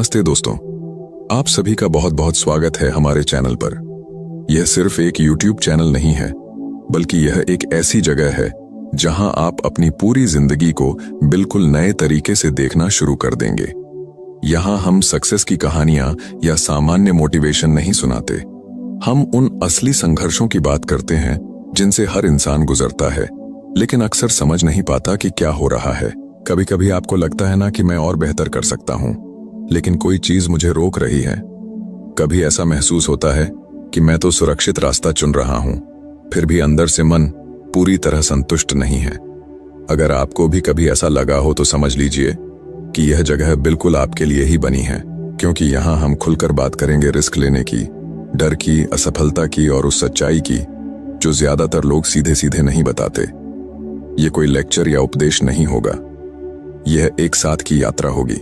नमस्ते दोस्तों, आप सभी का बहुत बहुत स्वागत है हमारे चैनल पर। यह सिर्फ एक YouTube चैनल नहीं है, बल्कि यह एक ऐसी जगह है जहां आप अपनी पूरी जिंदगी को बिल्कुल नए तरीके से देखना शुरू कर देंगे। यहां हम सक्सेस की कहानियां या सामान्य मोटिवेशन नहीं सुनाते। हम उन असली संघर्षों की बात करते हैं जिनसे हर इंसान गुजरता है, लेकिन अक्सर समझ नहीं पाता कि क्या हो रहा है। कभी कभी आपको लगता है ना कि मैं और बेहतर कर सकता हूं, लेकिन कोई चीज मुझे रोक रही है। कभी ऐसा महसूस होता है कि मैं तो सुरक्षित रास्ता चुन रहा हूं, फिर भी अंदर से मन पूरी तरह संतुष्ट नहीं है। अगर आपको भी कभी ऐसा लगा हो तो समझ लीजिए कि यह जगह बिल्कुल आपके लिए ही बनी है, क्योंकि यहां हम खुलकर बात करेंगे रिस्क लेने की, डर की, असफलता की और उस सच्चाई की जो ज्यादातर लोग सीधे सीधे नहीं बताते। ये कोई लेक्चर या उपदेश नहीं होगा, यह एक साथ की यात्रा होगी।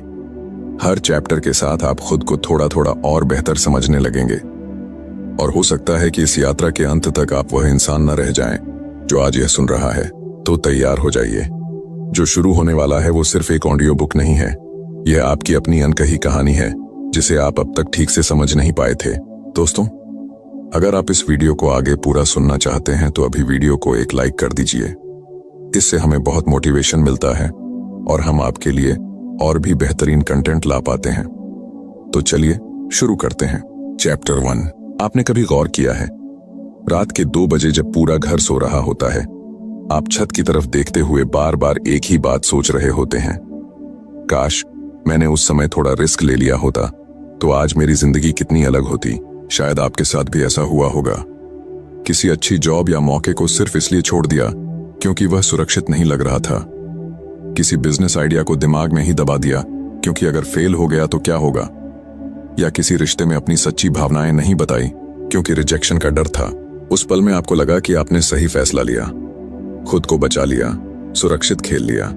हर चैप्टर के साथ आप खुद को थोड़ा थोड़ा और बेहतर समझने लगेंगे, और हो सकता है कि इस यात्रा के अंत तक आप वह इंसान न रह जाएं जो आज यह सुन रहा है। तो तैयार हो जाइए। जो शुरू होने वाला है वो सिर्फ एक ऑडियो बुक नहीं है, यह आपकी अपनी अनकही कहानी है जिसे आप अब तक ठीक से समझ नहीं पाए थे। दोस्तों, अगर आप इस वीडियो को आगे पूरा सुनना चाहते हैं तो अभी वीडियो को एक लाइक कर दीजिए। इससे हमें बहुत मोटिवेशन मिलता है और हम आपके लिए और भी बेहतरीन कंटेंट ला पाते हैं। तो चलिए शुरू करते हैं। चैप्टर 1। आपने कभी गौर किया है, रात के 2 बजे जब पूरा घर सो रहा होता है, आप छत की तरफ देखते हुए बार बार एक ही बात सोच रहे होते हैं, काश मैंने उस समय थोड़ा रिस्क ले लिया होता तो आज मेरी जिंदगी कितनी अलग होती। शायद आपके साथ भी ऐसा हुआ होगा। किसी अच्छी जॉब या मौके को सिर्फ इसलिए छोड़ दिया क्योंकि वह सुरक्षित नहीं लग रहा था। किसी बिजनेस आइडिया को दिमाग में ही दबा दिया क्योंकि अगर फेल हो गया तो क्या होगा। या किसी रिश्ते में अपनी सच्ची भावनाएं नहीं बताई क्योंकि रिजेक्शन का डर था। उस पल में आपको लगा कि आपने सही फैसला लिया, खुद को बचा लिया, सुरक्षित खेल लिया।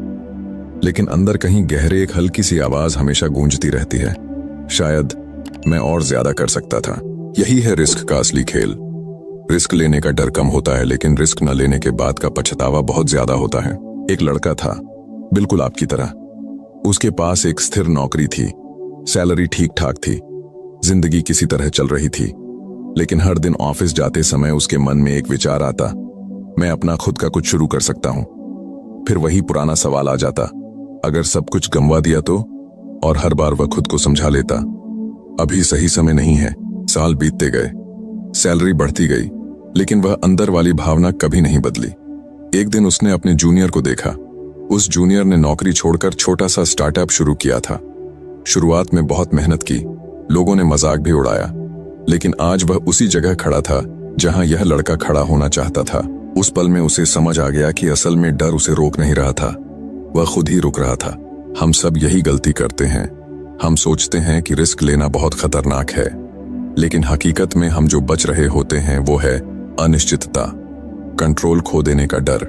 लेकिन अंदर कहीं गहरे एक हल्की सी आवाज हमेशा गूंजती रहती है, शायद मैं और ज्यादा कर सकता था। यही है रिस्क का असली खेल। रिस्क लेने का डर कम होता है, लेकिन रिस्क न लेने के बाद का पछतावा बहुत ज्यादा होता है। एक लड़का था, बिल्कुल आपकी तरह। उसके पास एक स्थिर नौकरी थी, सैलरी ठीक ठाक थी, जिंदगी किसी तरह चल रही थी। लेकिन हर दिन ऑफिस जाते समय उसके मन में एक विचार आता, मैं अपना खुद का कुछ शुरू कर सकता हूं। फिर वही पुराना सवाल आ जाता, अगर सब कुछ गंवा दिया तो? और हर बार वह खुद को समझा लेता, अभी सही समय नहीं है। साल बीतते गए, सैलरी बढ़ती गई, लेकिन वह अंदर वाली भावना कभी नहीं बदली। एक दिन उसने अपने जूनियर को देखा। उस जूनियर ने नौकरी छोड़कर छोटा सा स्टार्टअप शुरू किया था। शुरुआत में बहुत मेहनत की, लोगों ने मजाक भी उड़ाया, लेकिन आज वह उसी जगह खड़ा था जहां यह लड़का खड़ा होना चाहता था। उस पल में उसे समझ आ गया कि असल में डर उसे रोक नहीं रहा था, वह खुद ही रुक रहा था। हम सब यही गलती करते हैं। हम सोचते हैं कि रिस्क लेना बहुत खतरनाक है, लेकिन हकीकत में हम जो बच रहे होते हैं वो है अनिश्चितता, कंट्रोल खो देने का डर।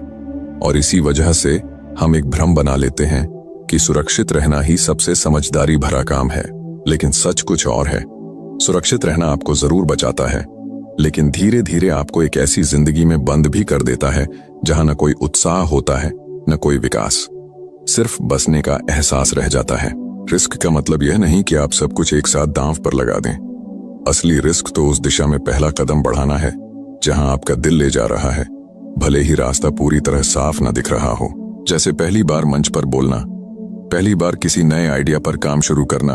और इसी वजह से हम एक भ्रम बना लेते हैं कि सुरक्षित रहना ही सबसे समझदारी भरा काम है। लेकिन सच कुछ और है। सुरक्षित रहना आपको जरूर बचाता है, लेकिन धीरे धीरे आपको एक ऐसी जिंदगी में बंद भी कर देता है जहां न कोई उत्साह होता है, न कोई विकास, सिर्फ बसने का एहसास रह जाता है। रिस्क का मतलब यह नहीं कि आप सब कुछ एक साथ दांव पर लगा दें। असली रिस्क तो उस दिशा में पहला कदम बढ़ाना है जहां आपका दिल ले जा रहा है, भले ही रास्ता पूरी तरह साफ न दिख रहा हो। जैसे पहली बार मंच पर बोलना, पहली बार किसी नए आइडिया पर काम शुरू करना,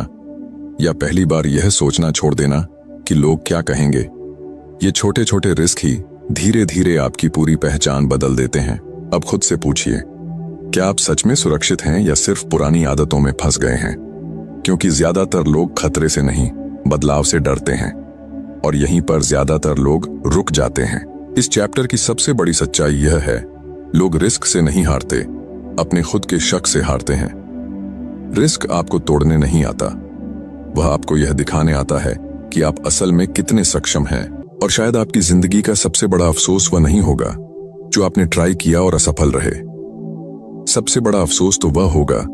या पहली बार यह सोचना छोड़ देना कि लोग क्या कहेंगे। ये छोटे छोटे रिस्क ही धीरे धीरे आपकी पूरी पहचान बदल देते हैं। अब खुद से पूछिए, क्या आप सच में सुरक्षित हैं या सिर्फ पुरानी आदतों में फंस गए हैं? क्योंकि ज्यादातर लोग खतरे से नहीं, बदलाव से डरते हैं, और यहीं पर ज्यादातर लोग रुक जाते हैं। इस चैप्टर की सबसे बड़ी सच्चाई यह है, लोग रिस्क से नहीं हारते, अपने खुद के शक से हारते हैं। रिस्क आपको तोड़ने नहीं आता, वह आपको यह दिखाने आता है कि आप असल में कितने सक्षम हैं। और शायद आपकी जिंदगी का सबसे बड़ा अफसोस वह नहीं होगा जो आपने ट्राई किया और असफल रहे। सबसे बड़ा अफसोस तो वह होगा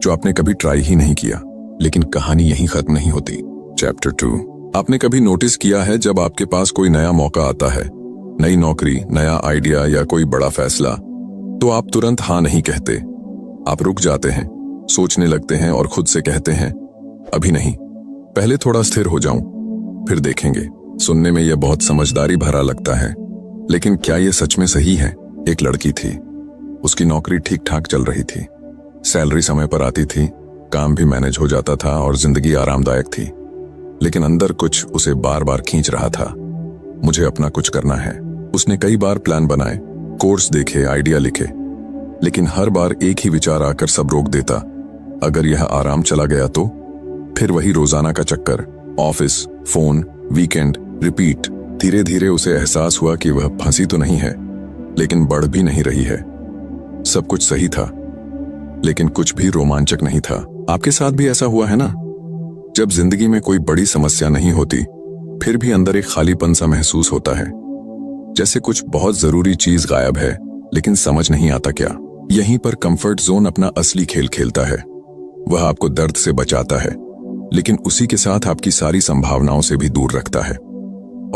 जो आपने कभी ट्राई ही नहीं किया। लेकिन कहानी यहीं खत्म नहीं होती। चैप्टर 2। आपने कभी नोटिस किया है, जब आपके पास कोई नया मौका आता है, नई नौकरी, नया आइडिया या कोई बड़ा फैसला, तो आप तुरंत हाँ नहीं कहते। आप रुक जाते हैं, सोचने लगते हैं और खुद से कहते हैं, अभी नहीं, पहले थोड़ा स्थिर हो जाऊं, फिर देखेंगे। सुनने में यह बहुत समझदारी भरा लगता है, लेकिन क्या यह सच में सही है? एक लड़की थी, उसकी नौकरी ठीक ठाक चल रही थी, सैलरी समय पर आती थी, काम भी मैनेज हो जाता था और जिंदगी आरामदायक थी। लेकिन अंदर कुछ उसे बार बार खींच रहा था। मुझे अपना कुछ करना है। उसने कई बार प्लान बनाए, कोर्स देखे, आइडिया लिखे, लेकिन हर बार एक ही विचार आकर सब रोक देता। अगर यह आराम चला गया तो? फिर वही रोजाना का चक्कर, ऑफिस, फोन, वीकेंड, रिपीट। धीरे धीरे उसे एहसास हुआ कि वह फंसी तो नहीं है, लेकिन बढ़ भी नहीं रही है। सब कुछ सही था, लेकिन कुछ भी रोमांचक नहीं था। आपके साथ भी ऐसा हुआ है ना? जब जिंदगी में कोई बड़ी समस्या नहीं होती, फिर भी अंदर एक खालीपन सा महसूस होता है, जैसे कुछ बहुत जरूरी चीज गायब है, लेकिन समझ नहीं आता क्या। यहीं पर कंफर्ट जोन अपना असली खेल खेलता है। वह आपको दर्द से बचाता है, लेकिन उसी के साथ आपकी सारी संभावनाओं से भी दूर रखता है।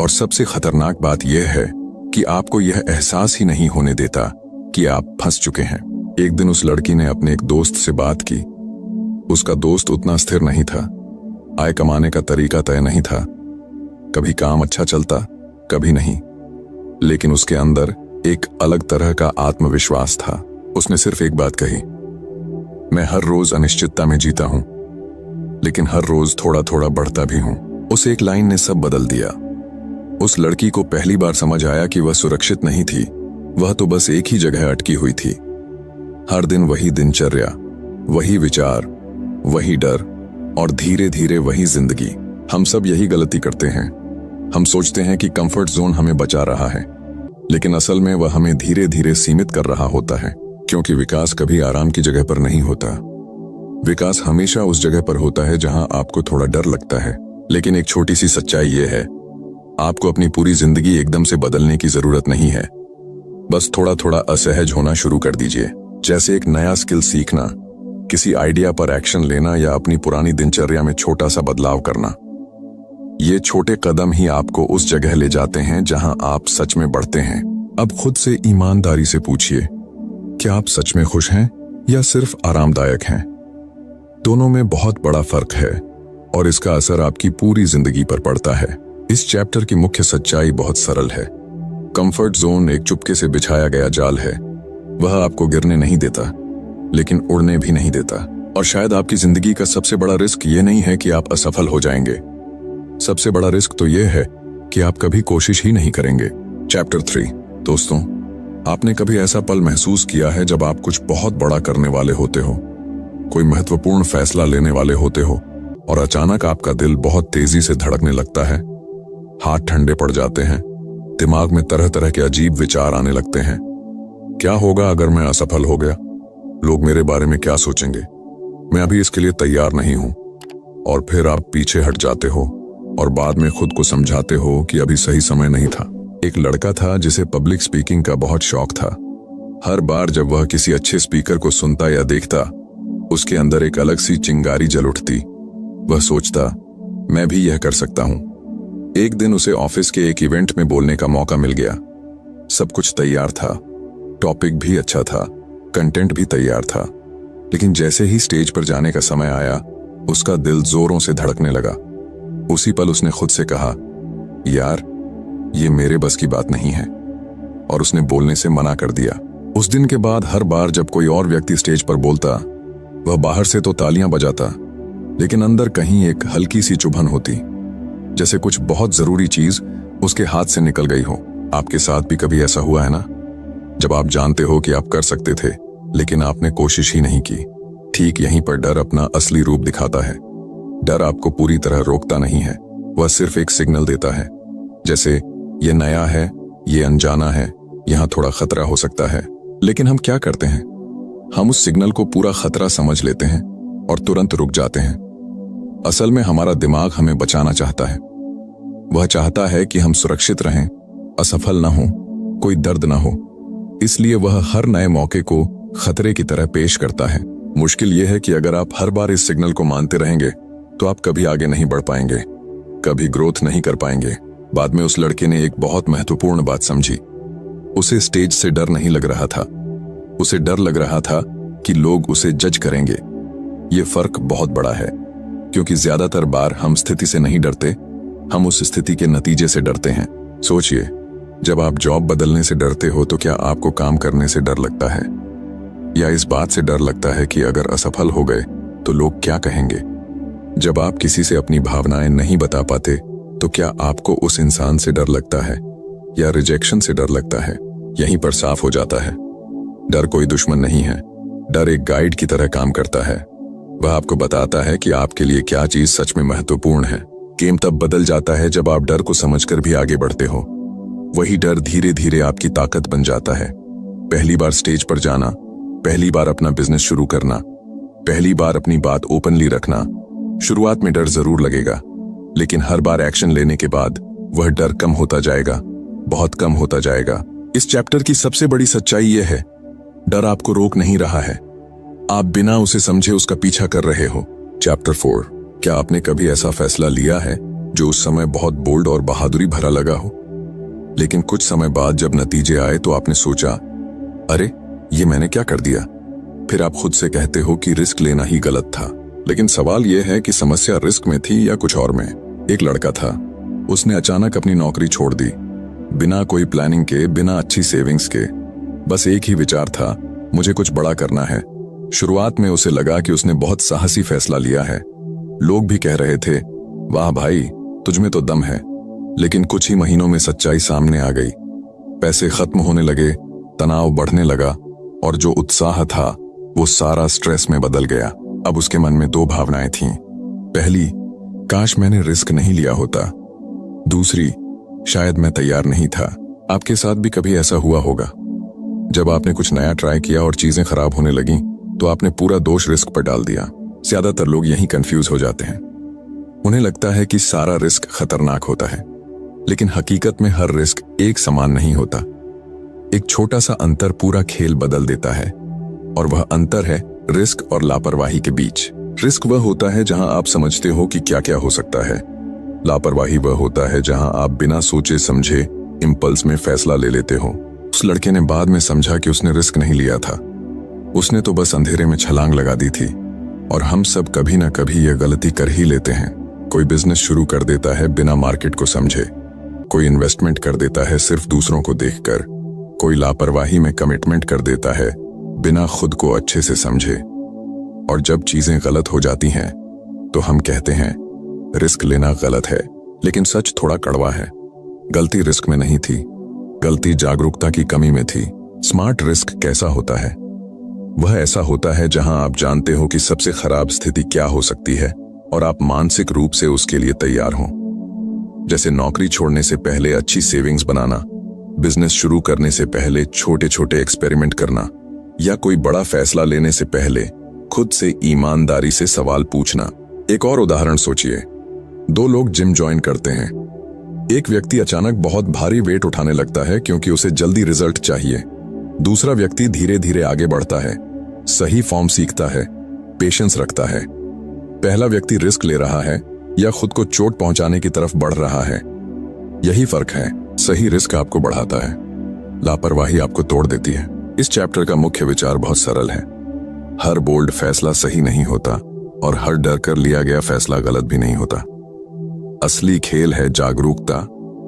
और सबसे खतरनाक बात यह है कि आपको यह एहसास ही नहीं होने देता कि आप फंस चुके हैं। एक दिन उस लड़की ने अपने एक दोस्त से बात की। उसका दोस्त उतना स्थिर नहीं था, आय कमाने का तरीका तय नहीं था, कभी काम अच्छा चलता, कभी नहीं, लेकिन उसके अंदर एक अलग तरह का आत्मविश्वास था। उसने सिर्फ एक बात कही, मैं हर रोज अनिश्चितता में जीता हूं, लेकिन हर रोज थोड़ा थोड़ा बढ़ता भी हूं। उस एक लाइन ने सब बदल दिया। उस लड़की को पहली बार समझ आया कि वह सुरक्षित नहीं थी, वह तो बस एक ही जगह अटकी हुई थी। हर दिन वही दिनचर्या, वही विचार, वही डर और धीरे धीरे वही जिंदगी। हम सब यही गलती करते हैं। हम सोचते हैं कि कंफर्ट जोन हमें बचा रहा है, लेकिन असल में वह हमें धीरे धीरे सीमित कर रहा होता है। क्योंकि विकास कभी आराम की जगह पर नहीं होता। विकास हमेशा उस जगह पर होता है जहां आपको थोड़ा डर लगता है। लेकिन एक छोटी सी सच्चाई यह है, आपको अपनी पूरी जिंदगी एकदम से बदलने की जरूरत नहीं है। बस थोड़ा थोड़ा असहज होना शुरू कर दीजिए। जैसे एक नया स्किल सीखना, किसी आइडिया पर एक्शन लेना या अपनी पुरानी दिनचर्या में छोटा सा बदलाव करना। ये छोटे कदम ही आपको उस जगह ले जाते हैं जहां आप सच में बढ़ते हैं। अब खुद से ईमानदारी से पूछिए, क्या आप सच में खुश हैं या सिर्फ आरामदायक हैं? दोनों में बहुत बड़ा फर्क है और इसका असर आपकी पूरी जिंदगी पर पड़ता है। इस चैप्टर की मुख्य सच्चाई बहुत सरल है। कंफर्ट जोन एक चुपके से बिछाया गया जाल है। वह आपको गिरने नहीं देता, लेकिन उड़ने भी नहीं देता। और शायद आपकी जिंदगी का सबसे बड़ा रिस्क ये नहीं है कि आप असफल हो जाएंगे। सबसे बड़ा रिस्क तो यह है कि आप कभी कोशिश ही नहीं करेंगे। चैप्टर 3। दोस्तों, आपने कभी ऐसा पल महसूस किया है जब आप कुछ बहुत बड़ा करने वाले होते हो, कोई महत्वपूर्ण फैसला लेने वाले होते हो, और अचानक आपका दिल बहुत तेजी से धड़कने लगता है, हाथ ठंडे पड़ जाते हैं, दिमाग में तरह तरह के अजीब विचार आने लगते हैं। क्या होगा अगर मैं असफल हो गया? लोग मेरे बारे में क्या सोचेंगे? मैं अभी इसके लिए तैयार नहीं हूं। और फिर आप पीछे हट जाते हो और बाद में खुद को समझाते हो कि अभी सही समय नहीं था। एक लड़का था जिसे पब्लिक स्पीकिंग का बहुत शौक था। हर बार जब वह किसी अच्छे स्पीकर को सुनता या देखता, उसके अंदर एक अलग सी चिंगारी जल उठती। वह सोचता, मैं भी यह कर सकता हूं। एक दिन उसे ऑफिस के एक इवेंट में बोलने का मौका मिल गया। सब कुछ तैयार था, टॉपिक भी अच्छा था, कंटेंट भी तैयार था, लेकिन जैसे ही स्टेज पर जाने का समय आया, उसका दिल जोरों से धड़कने लगा। उसी पल उसने खुद से कहा, यार, ये मेरे बस की बात नहीं है, और उसने बोलने से मना कर दिया। उस दिन के बाद हर बार जब कोई और व्यक्ति स्टेज पर बोलता, वह बाहर से तो तालियां बजाता, लेकिन अंदर कहीं एक हल्की सी चुभन होती, जैसे कुछ बहुत जरूरी चीज उसके हाथ से निकल गई हो। आपके साथ भी कभी ऐसा हुआ है ना? जब आप जानते हो कि आप कर सकते थे, लेकिन आपने कोशिश ही नहीं की। ठीक यहीं पर डर अपना असली रूप दिखाता है। डर आपको पूरी तरह रोकता नहीं है, वह सिर्फ एक सिग्नल देता है, जैसे ये नया है, ये अनजाना है, यहां थोड़ा खतरा हो सकता है। लेकिन हम क्या करते हैं? हम उस सिग्नल को पूरा खतरा समझ लेते हैं और तुरंत रुक जाते हैं। असल में हमारा दिमाग हमें बचाना चाहता है। वह चाहता है कि हम सुरक्षित रहें, असफल ना हो, कोई दर्द ना हो। इसलिए वह हर नए मौके को खतरे की तरह पेश करता है। मुश्किल यह है कि अगर आप हर बार इस सिग्नल को मानते रहेंगे, तो आप कभी आगे नहीं बढ़ पाएंगे, कभी ग्रोथ नहीं कर पाएंगे। बाद में उस लड़के ने एक बहुत महत्वपूर्ण बात समझी। उसे स्टेज से डर नहीं लग रहा था, उसे डर लग रहा था कि लोग उसे जज करेंगे। ये फर्क बहुत बड़ा है। क्योंकि ज्यादातर बार हम स्थिति से नहीं डरते, हम उस स्थिति के नतीजे से डरते हैं। सोचिए, जब आप जॉब बदलने से डरते हो तो क्या आपको काम करने से डर लगता है, या इस बात से डर लगता है कि अगर असफल हो गए तो लोग क्या कहेंगे? जब आप किसी से अपनी भावनाएं नहीं बता पाते तो क्या आपको उस इंसान से डर लगता है या रिजेक्शन से डर लगता है? यहीं पर साफ हो जाता है, डर कोई दुश्मन नहीं है। डर एक गाइड की तरह काम करता है। वह आपको बताता है कि आपके लिए क्या चीज सच में महत्वपूर्ण है। गेम तब बदल जाता है जब आप डर को समझकर भी आगे बढ़ते हो। वही डर धीरे धीरे आपकी ताकत बन जाता है। पहली बार स्टेज पर जाना, पहली बार अपना बिजनेस शुरू करना, पहली बार अपनी बात ओपनली रखना। शुरुआत में डर जरूर लगेगा, लेकिन हर बार एक्शन लेने के बाद वह डर कम होता जाएगा, बहुत कम होता जाएगा। इस चैप्टर की सबसे बड़ी सच्चाई यह है, डर आपको रोक नहीं रहा है, आप बिना उसे समझे उसका पीछा कर रहे हो। चैप्टर 4, क्या आपने कभी ऐसा फैसला लिया है जो उस समय बहुत बोल्ड और बहादुरी भरा लगा हो, लेकिन कुछ समय बाद जब नतीजे आए तो आपने सोचा, अरे ये मैंने क्या कर दिया? फिर आप खुद से कहते हो कि रिस्क लेना ही गलत था। लेकिन सवाल यह है कि समस्या रिस्क में थी या कुछ और में। एक लड़का था, उसने अचानक अपनी नौकरी छोड़ दी, बिना कोई प्लानिंग के, बिना अच्छी सेविंग्स के। बस एक ही विचार था, मुझे कुछ बड़ा करना है। शुरुआत में उसे लगा कि उसने बहुत साहसी फैसला लिया है। लोग भी कह रहे थे, वाह भाई, तुझमें तो दम है। लेकिन कुछ ही महीनों में सच्चाई सामने आ गई। पैसे खत्म होने लगे, तनाव बढ़ने लगा, और जो उत्साह था वो सारा स्ट्रेस में बदल गया। अब उसके मन में दो भावनाएं थीं। पहली, काश मैंने रिस्क नहीं लिया होता। दूसरी, शायद मैं तैयार नहीं था। आपके साथ भी कभी ऐसा हुआ होगा, जब आपने कुछ नया ट्राई किया और चीजें खराब होने लगीं तो आपने पूरा दोष रिस्क पर डाल दिया। ज्यादातर लोग यहीं कंफ्यूज हो जाते हैं। उन्हें लगता है कि सारा रिस्क खतरनाक होता है, लेकिन हकीकत में हर रिस्क एक समान नहीं होता। एक छोटा सा अंतर पूरा खेल बदल देता है, और वह अंतर है रिस्क और लापरवाही के बीच। रिस्क वह होता है जहां आप समझते हो कि क्या क्या हो सकता है। लापरवाही वह होता है जहां आप बिना सोचे समझे इंपल्स में फैसला ले लेते हो। उस लड़के ने बाद में समझा कि उसने रिस्क नहीं लिया था, उसने तो बस अंधेरे में छलांग लगा दी थी। और हम सब कभी ना कभी यह गलती कर ही लेते हैं। कोई बिजनेस शुरू कर देता है बिना मार्केट को समझे, कोई इन्वेस्टमेंट कर देता है सिर्फ दूसरों को देखकर, कोई लापरवाही में कमिटमेंट कर देता है बिना खुद को अच्छे से समझे। और जब चीजें गलत हो जाती हैं तो हम कहते हैं रिस्क लेना गलत है। लेकिन सच थोड़ा कड़वा है। गलती रिस्क में नहीं थी, गलती जागरूकता की कमी में थी। स्मार्ट रिस्क कैसा होता है? वह ऐसा होता है जहां आप जानते हो कि सबसे खराब स्थिति क्या हो सकती है और आप मानसिक रूप से उसके लिए तैयार हो। जैसे नौकरी छोड़ने से पहले अच्छी सेविंग्स बनाना, बिजनेस शुरू करने से पहले छोटे छोटे एक्सपेरिमेंट करना, या कोई बड़ा फैसला लेने से पहले खुद से ईमानदारी से सवाल पूछना। एक और उदाहरण सोचिए, दो लोग जिम ज्वाइन करते हैं। एक व्यक्ति अचानक बहुत भारी वेट उठाने लगता है क्योंकि उसे जल्दी रिजल्ट चाहिए। दूसरा व्यक्ति धीरे धीरे आगे बढ़ता है, सही फॉर्म सीखता है, पेशेंस रखता है। पहला व्यक्ति रिस्क ले रहा है या खुद को चोट पहुंचाने की तरफ बढ़ रहा है। यही फर्क है। सही रिस्क आपको बढ़ाता है, लापरवाही आपको तोड़ देती है। इस चैप्टर का मुख्य विचार बहुत सरल है। हर बोल्ड फैसला सही नहीं होता और हर डर कर लिया गया फैसला गलत भी नहीं होता। असली खेल है जागरूकता,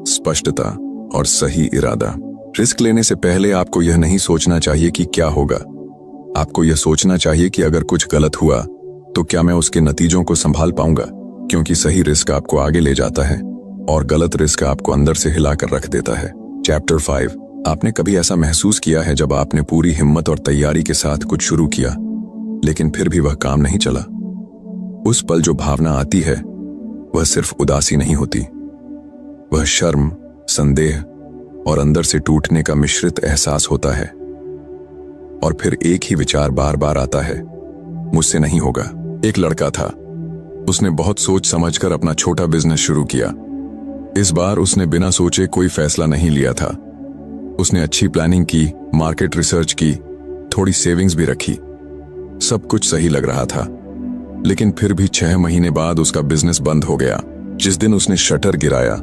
स्पष्टता और सही इरादा। रिस्क लेने से पहले आपको यह नहीं सोचना चाहिए कि क्या होगा। आपको यह सोचना चाहिए कि अगर कुछ गलत हुआ तो क्या मैं उसके नतीजों को संभाल पाऊंगा, क्योंकि सही रिस्क आपको आगे ले जाता है और गलत रिस्क आपको अंदर से हिलाकर रख देता है। चैप्टर 5, आपने कभी ऐसा महसूस किया है जब आपने पूरी हिम्मत और तैयारी के साथ कुछ शुरू किया लेकिन फिर भी वह काम नहीं चला? उस पल जो भावना आती है वह सिर्फ उदासी नहीं होती, वह शर्म, संदेह और अंदर से टूटने का मिश्रित एहसास होता है। और फिर एक ही विचार बार बार आता है, मुझसे नहीं होगा। एक लड़का था, उसने बहुत सोच समझकर अपना छोटा बिजनेस शुरू किया। इस बार उसने बिना सोचे कोई फैसला नहीं लिया था। उसने अच्छी प्लानिंग की, मार्केट रिसर्च की, थोड़ी सेविंग्स भी रखी। सब कुछ सही लग रहा था, लेकिन फिर भी 6 महीने बाद उसका बिजनेस बंद हो गया। जिस दिन उसने शटर गिराया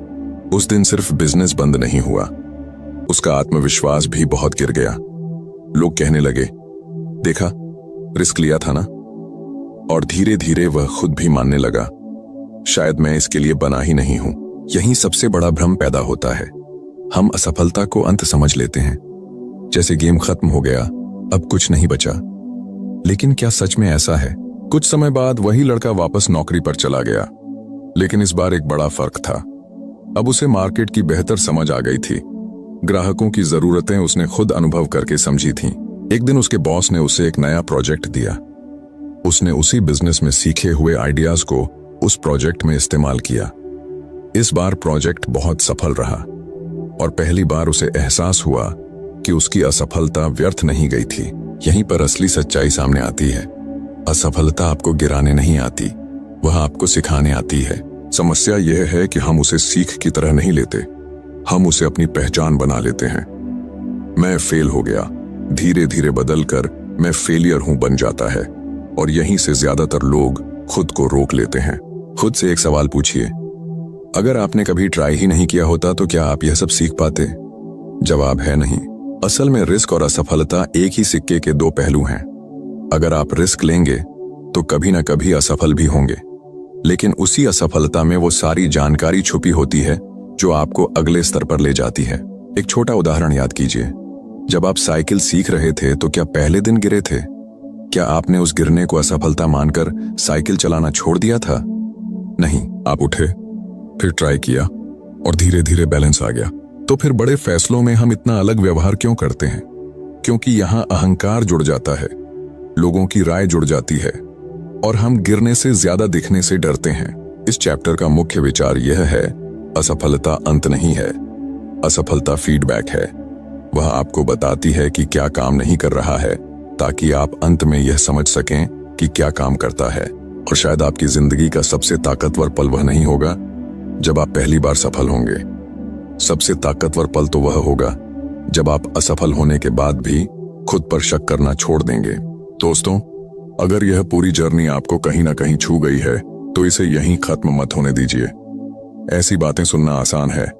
उस दिन सिर्फ बिजनेस बंद नहीं हुआ, उसका आत्मविश्वास भी बहुत गिर गया। लोग कहने लगे, देखा, रिस्क लिया था ना। और धीरे धीरे वह खुद भी मानने लगा, शायद मैं इसके लिए बना ही नहीं हूं। यहीं सबसे बड़ा भ्रम पैदा होता है। हम असफलता को अंत समझ लेते हैं, जैसे गेम खत्म हो गया, अब कुछ नहीं बचा। लेकिन क्या सच में ऐसा है? कुछ समय बाद वही लड़का वापस नौकरी पर चला गया, लेकिन इस बार एक बड़ा फर्क था। अब उसे मार्केट की बेहतर समझ आ गई थी। ग्राहकों की जरूरतें उसने खुद अनुभव करके समझी थीं। एक दिन उसके बॉस ने उसे एक नया प्रोजेक्ट दिया। उसने उसी बिजनेस में सीखे हुए आइडियाज को उस प्रोजेक्ट में इस्तेमाल किया। इस बार प्रोजेक्ट बहुत सफल रहा और पहली बार उसे एहसास हुआ कि उसकी असफलता व्यर्थ नहीं गई थी। यहीं पर असली सच्चाई सामने आती है। असफलता आपको गिराने नहीं आती, वह आपको सिखाने आती है। समस्या यह है कि हम उसे सीख की तरह नहीं लेते, हम उसे अपनी पहचान बना लेते हैं। मैं फेल हो गया धीरे धीरे बदलकर मैं फेलियर हूं बन जाता है, और यहीं से ज्यादातर लोग खुद को रोक लेते हैं। खुद से एक सवाल पूछिए, अगर आपने कभी ट्राई ही नहीं किया होता तो क्या आप यह सब सीख पाते? जवाब है नहीं। असल में रिस्क और असफलता एक ही सिक्के के दो पहलू हैं। अगर आप रिस्क लेंगे तो कभी ना कभी असफल भी होंगे, लेकिन उसी असफलता में वो सारी जानकारी छुपी होती है जो आपको अगले स्तर पर ले जाती है। एक छोटा उदाहरण याद कीजिए। जब आप साइकिल सीख रहे थे तो क्या पहले दिन गिरे थे? क्या आपने उस गिरने को असफलता मानकर साइकिल चलाना छोड़ दिया था? नहीं, आप उठे, फिर ट्राई किया और धीरे धीरे बैलेंस आ गया। तो फिर बड़े फैसलों में हम इतना अलग व्यवहार क्यों करते हैं? क्योंकि यहां अहंकार जुड़ जाता है, लोगों की राय जुड़ जाती है, और हम गिरने से ज्यादा दिखने से डरते हैं। इस चैप्टर का मुख्य विचार यह है, असफलता अंत नहीं है, असफलता फीडबैक है। वह आपको बताती है कि क्या काम नहीं कर रहा है, ताकि आप अंत में यह समझ सकें कि क्या काम करता है। और शायद आपकी जिंदगी का सबसे ताकतवर पल वह नहीं होगा जब आप पहली बार सफल होंगे। सबसे ताकतवर पल तो वह होगा जब आप असफल होने के बाद भी खुद पर शक करना छोड़ देंगे। दोस्तों, अगर यह पूरी जर्नी आपको कहीं ना कहीं छू गई है तो इसे यहीं खत्म मत होने दीजिए। ऐसी बातें सुनना आसान है,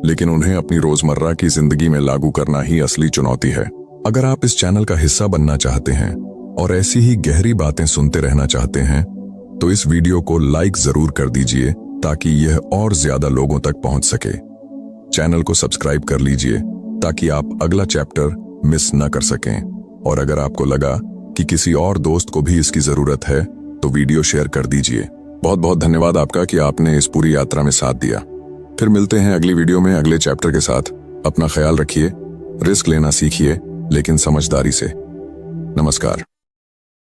लेकिन उन्हें अपनी रोजमर्रा की जिंदगी में लागू करना ही असली चुनौती है। अगर आप इस चैनल का हिस्सा बनना चाहते हैं और ऐसी ही गहरी बातें सुनते रहना चाहते हैं तो इस वीडियो को लाइक जरूर कर दीजिए, ताकि यह और ज्यादा लोगों तक पहुंच सके। चैनल को सब्सक्राइब कर लीजिए ताकि आप अगला चैप्टर मिस न कर सकें। और अगर आपको लगा कि किसी और दोस्त को भी इसकी जरूरत है तो वीडियो शेयर कर दीजिए। बहुत बहुत धन्यवाद आपका कि आपने इस पूरी यात्रा में साथ दिया। फिर मिलते हैं अगली वीडियो में अगले चैप्टर के साथ। अपना ख्याल रखिए, रिस्क लेना सीखिए, लेकिन समझदारी से। नमस्कार।